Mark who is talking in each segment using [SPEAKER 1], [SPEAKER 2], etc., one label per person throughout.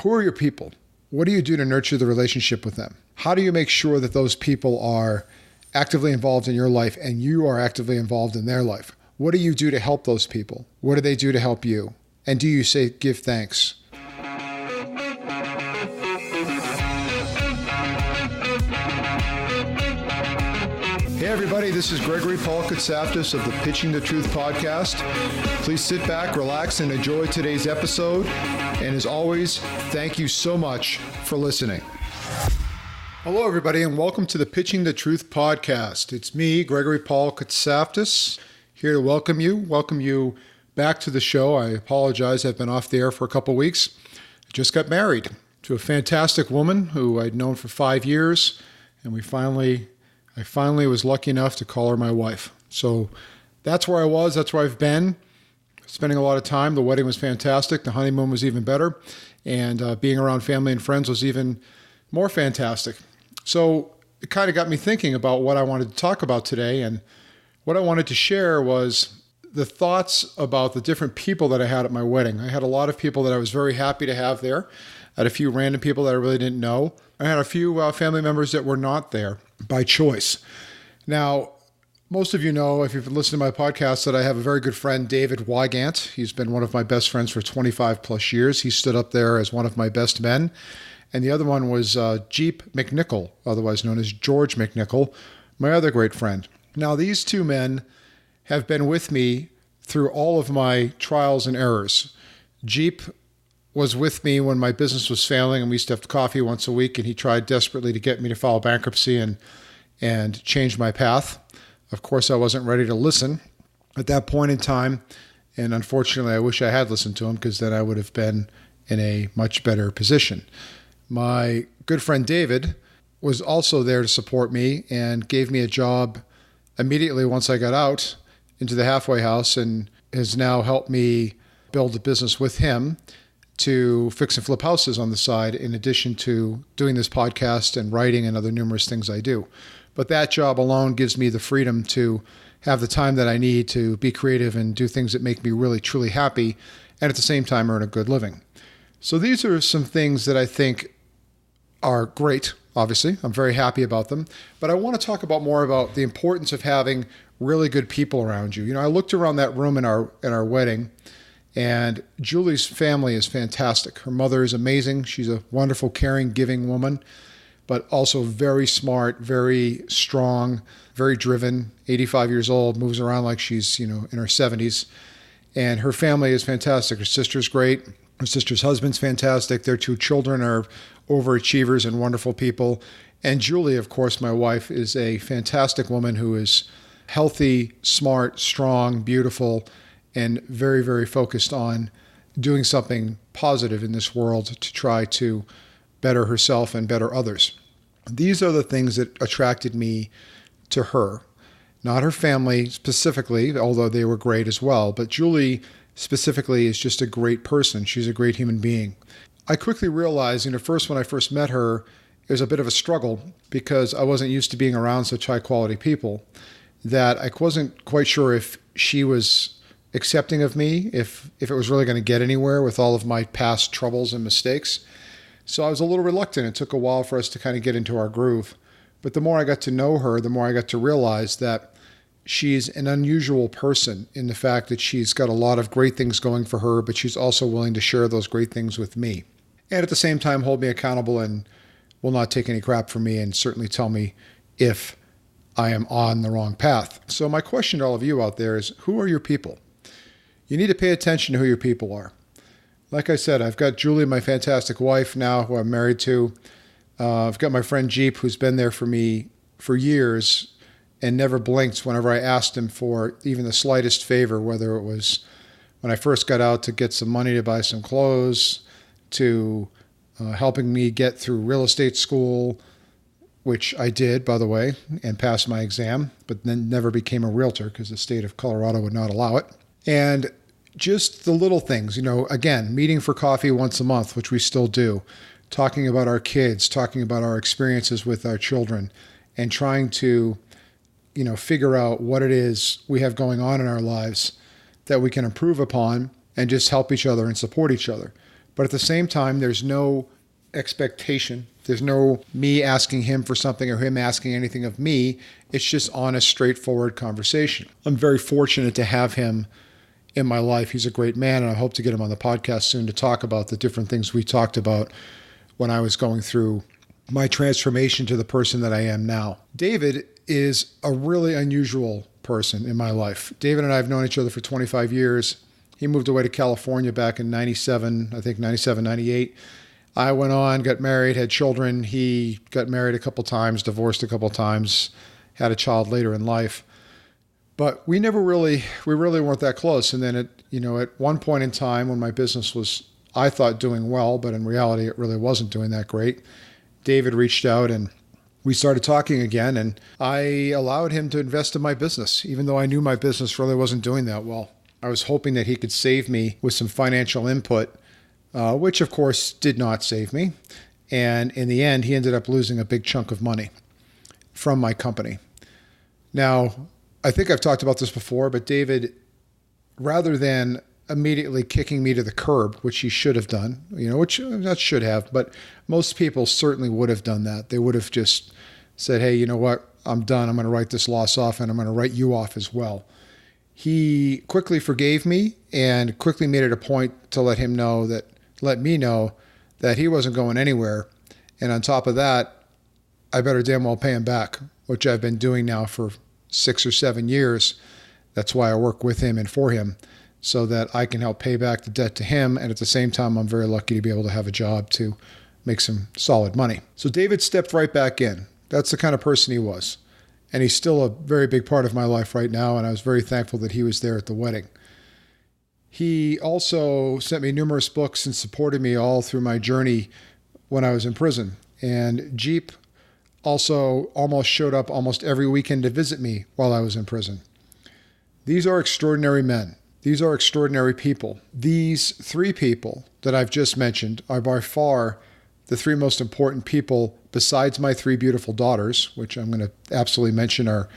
[SPEAKER 1] Who are your people? What do you do to nurture the relationship with them? How do you make sure that those people are actively involved in your life and you are actively involved in their life? What do you do to help those people? What do they do to help you? And do you say, give thanks? Hey everybody, this is Gregory Paul Kotsaftis of the Pitching the Truth podcast. Please sit back, relax, and enjoy today's episode. And as always, thank you so much for listening. Hello everybody, and welcome to the Pitching the Truth podcast. It's me, Gregory Paul Kotsaftis, here to welcome you back to the show. I apologize, I've been off the air for a couple weeks. I just got married to a fantastic woman who I'd known for 5 years, and I finally was lucky enough to call her my wife. So that's where I was. That's where I've been, spending a lot of time. The wedding was fantastic. The honeymoon was even better. And being around family and friends was even more fantastic. So it kind of got me thinking about what I wanted to talk about today. And what I wanted to share was the thoughts about the different people that I had at my wedding. I had a lot of people that I was very happy to have there. I had a few random people that I really didn't know. I had a few family members that were not there by choice. Now, most of you know, if you've listened to my podcast, that I have a very good friend, David Wygant. He's been one of my best friends for 25 plus years. He stood up there as one of my best men. And the other one was Jeep McNichol, otherwise known as George McNichol, my other great friend. Now, these two men have been with me through all of my trials and errors. Jeep was with me when my business was failing, and we used to have coffee once a week, and he tried desperately to get me to file bankruptcy and change my path. Of course, I wasn't ready to listen at that point in time, and unfortunately, I wish I had listened to him, because then I would have been in a much better position. My good friend David was also there to support me and gave me a job immediately once I got out into the halfway house, and has now helped me build a business with him to fix and flip houses on the side, in addition to doing this podcast and writing and other numerous things I do. But that job alone gives me the freedom to have the time that I need to be creative and do things that make me really, truly happy, and at the same time earn a good living. So these are some things that I think are great, obviously. I'm very happy about them. But I want to talk more about the importance of having really good people around you. You know, I looked around that room in our wedding, and Julie's family is fantastic. Her mother is amazing. She's a wonderful, caring, giving woman, but also very smart, very strong, very driven, 85 years old, moves around like she's, in her 70s. And her family is fantastic. Her sister's great. Her sister's husband's fantastic. Their 2 children are overachievers and wonderful people. And Julie, of course, my wife, is a fantastic woman who is healthy, smart, strong, beautiful, and very, very focused on doing something positive in this world to try to better herself and better others. These are the things that attracted me to her. Not her family specifically, although they were great as well, but Julie specifically is just a great person. She's a great human being. I quickly realized, when I first met her, it was a bit of a struggle because I wasn't used to being around such high quality people, that I wasn't quite sure if she was accepting of me, if it was really going to get anywhere with all of my past troubles and mistakes. So I was a little reluctant. It took a while for us to kind of get into our groove. But the more I got to know her, the more I got to realize that she's an unusual person in the fact that she's got a lot of great things going for her, but she's also willing to share those great things with me. And at the same time, hold me accountable and will not take any crap from me, and certainly tell me if I am on the wrong path. So my question to all of you out there is, who are your people? You need to pay attention to who your people are. Like I said, I've got Julie, my fantastic wife now, who I'm married to. I've got my friend Jeep, who's been there for me for years and never blinked whenever I asked him for even the slightest favor, whether it was when I first got out to get some money to buy some clothes, to helping me get through real estate school, which I did, by the way, and passed my exam, but then never became a realtor because the state of Colorado would not allow it. And just the little things, again, meeting for coffee once a month, which we still do, talking about our kids, talking about our experiences with our children, and trying to, figure out what it is we have going on in our lives that we can improve upon and just help each other and support each other. But at the same time, there's no expectation. There's no me asking him for something or him asking anything of me. It's just honest, straightforward conversation. I'm very fortunate to have him in my life. He's a great man, and I hope to get him on the podcast soon to talk about the different things we talked about when I was going through my transformation to the person that I am now. David is a really unusual person in my life. David and I have known each other for 25 years. He moved away to California back in 97, I think 97, 98. I went on, got married, had children. He got married a couple times, divorced a couple times, had a child later in life. But we really weren't that close. And then at one point in time when my business was, I thought, doing well, but in reality, it really wasn't doing that great, David reached out and we started talking again, and I allowed him to invest in my business, even though I knew my business really wasn't doing that well. I was hoping that he could save me with some financial input, which of course did not save me. And in the end, he ended up losing a big chunk of money from my company. Now, I think I've talked about this before, but David, rather than immediately kicking me to the curb, which he should have done, which not should have, but most people certainly would have done that. They would have just said, hey, you know what? I'm done. I'm going to write this loss off, and I'm going to write you off as well. He quickly forgave me and quickly made it a point to let me know that he wasn't going anywhere. And on top of that, I better damn well pay him back, which I've been doing now for 6 or 7 years. That's why I work with him and for him, so that I can help pay back the debt to him. And at the same time, I'm very lucky to be able to have a job to make some solid money. So David stepped right back in. That's the kind of person he was. And he's still a very big part of my life right now. And I was very thankful that he was there at the wedding. He also sent me numerous books and supported me all through my journey when I was in prison. And Jeep also almost showed up almost every weekend to visit me while I was in prison. These are extraordinary men. These are extraordinary people. These 3 people that I've just mentioned are by far the 3 most important people besides my 3 beautiful daughters, which I'm going to absolutely mention are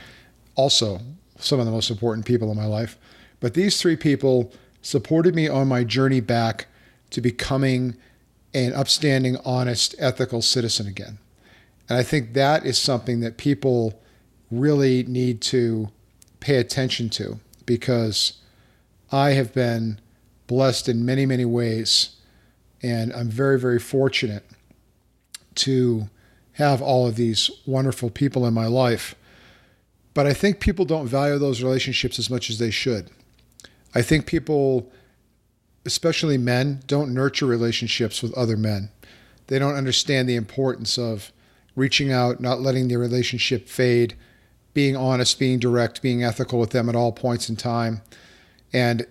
[SPEAKER 1] also some of the most important people in my life. But these 3 people supported me on my journey back to becoming an upstanding, honest, ethical citizen again. And I think that is something that people really need to pay attention to, because I have been blessed in many, many ways, and I'm very, very fortunate to have all of these wonderful people in my life. But I think people don't value those relationships as much as they should. I think people, especially men, don't nurture relationships with other men. They don't understand the importance of reaching out, not letting the relationship fade, being honest, being direct, being ethical with them at all points in time. And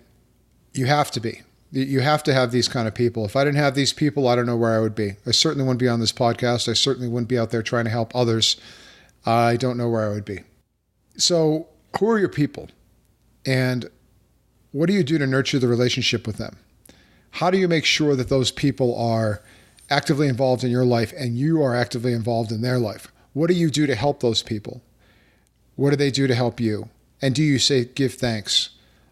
[SPEAKER 1] you have to be. You have to have these kind of people. If I didn't have these people, I don't know where I would be. I certainly wouldn't be on this podcast. I certainly wouldn't be out there trying to help others. I don't know where I would be. So who are your people? And what do you do to nurture the relationship with them? How do you make sure that those people are actively involved in your life and you are actively involved in their life? What do you do to help those people? What do they do to help you? And do you give thanks?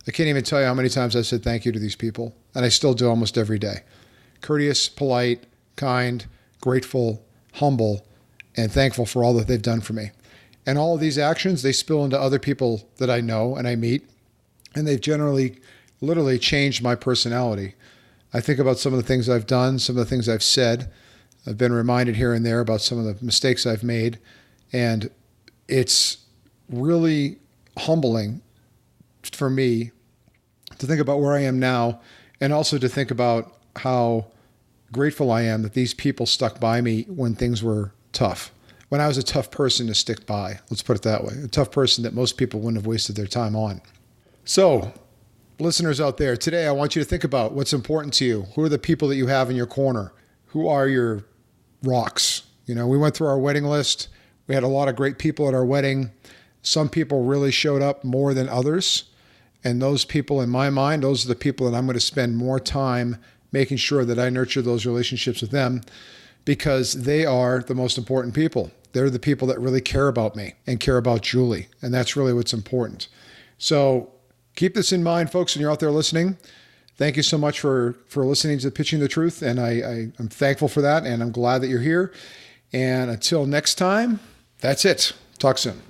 [SPEAKER 1] I can't even tell you how many times I've said thank you to these people, and I still do almost every day. Courteous, polite, kind, grateful, humble, and thankful for all that they've done for me. And all of these actions, they spill into other people that I know and I meet, and they've generally, literally changed my personality. I think about some of the things I've done, some of the things I've said. I've been reminded here and there about some of the mistakes I've made, and it's really humbling for me to think about where I am now, and also to think about how grateful I am that these people stuck by me when things were tough. When I was a tough person to stick by, let's put it that way. A tough person that most people wouldn't have wasted their time on. So, listeners out there, today I want you to think about what's important to you. Who are the people that you have in your corner? Who are your rocks? We went through our wedding list. We had a lot of great people at our wedding. Some people really showed up more than others. And those people, in my mind, those are the people that I'm going to spend more time making sure that I nurture those relationships with them, because they are the most important people. They're the people that really care about me and care about Julie. And that's really what's important. So keep this in mind, folks, when you're out there listening. thank you so much for listening to Pitching the Truth. And I'm thankful for that. And I'm glad that you're here. And until next time, that's it. Talk soon.